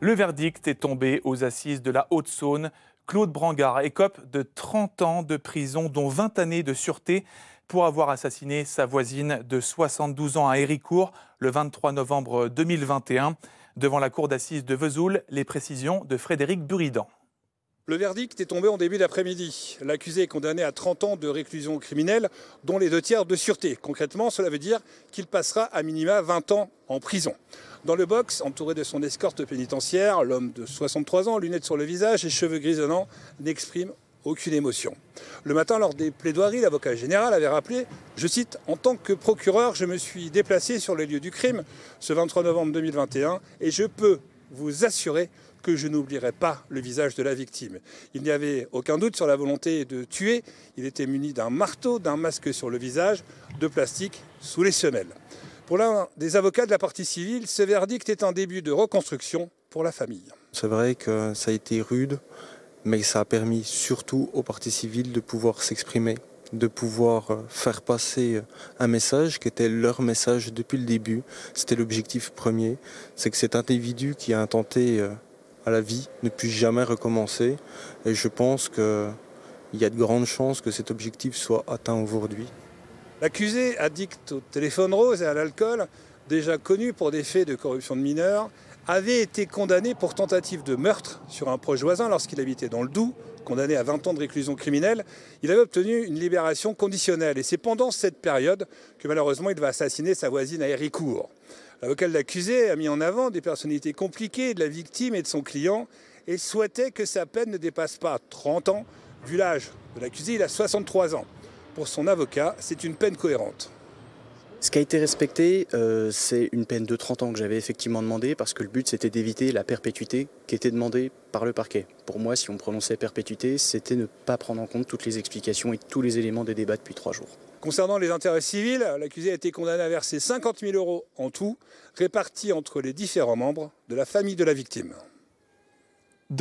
Le verdict est tombé aux assises de la Haute-Saône. Claude Brangard écope de 30 ans de prison, dont 20 années de sûreté, pour avoir assassiné sa voisine de 72 ans à Héricourt le 23 novembre 2021. Devant la cour d'assises de Vesoul, les précisions de Frédéric Buridan. Le verdict est tombé en début d'après-midi. L'accusé est condamné à 30 ans de réclusion criminelle, dont les 2 tiers de sûreté. Concrètement, cela veut dire qu'il passera à minima 20 ans en prison. Dans le box, entouré de son escorte pénitentiaire, l'homme de 63 ans, lunettes sur le visage et cheveux grisonnants, n'exprime aucune émotion. Le matin, lors des plaidoiries, l'avocat général avait rappelé, je cite, « En tant que procureur, je me suis déplacé sur les lieux du crime ce 23 novembre 2021 et je peux vous assurer que je n'oublierai pas le visage de la victime. Il n'y avait aucun doute sur la volonté de tuer. Il était muni d'un marteau, d'un masque sur le visage, de plastique sous les semelles. » Pour l'un des avocats de la partie civile, ce verdict est un début de reconstruction pour la famille. C'est vrai que ça a été rude, mais ça a permis surtout aux parties civiles de pouvoir s'exprimer, de pouvoir faire passer un message qui était leur message depuis le début. C'était l'objectif premier, c'est que cet individu qui a intenté à la vie ne puisse jamais recommencer. Et je pense qu'il y a de grandes chances que cet objectif soit atteint aujourd'hui. L'accusé, addict au téléphone rose et à l'alcool, déjà connu pour des faits de corruption de mineurs, avait été condamné pour tentative de meurtre sur un proche voisin lorsqu'il habitait dans le Doubs. Condamné à 20 ans de réclusion criminelle, il avait obtenu une libération conditionnelle. Et c'est pendant cette période que malheureusement il va assassiner sa voisine à Héricourt. L'avocat de l'accusé a mis en avant des personnalités compliquées de la victime et de son client et souhaitait que sa peine ne dépasse pas 30 ans. Vu l'âge de l'accusé, il a 63 ans. Pour son avocat, c'est une peine cohérente. Ce qui a été respecté, c'est une peine de 30 ans que j'avais effectivement demandé parce que le but c'était d'éviter la perpétuité qui était demandée par le parquet. Pour moi, si on prononçait perpétuité, c'était ne pas prendre en compte toutes les explications et tous les éléments des débats depuis 3 jours. Concernant les intérêts civils, l'accusé a été condamné à verser 50 000 € en tout, répartis entre les différents membres de la famille de la victime.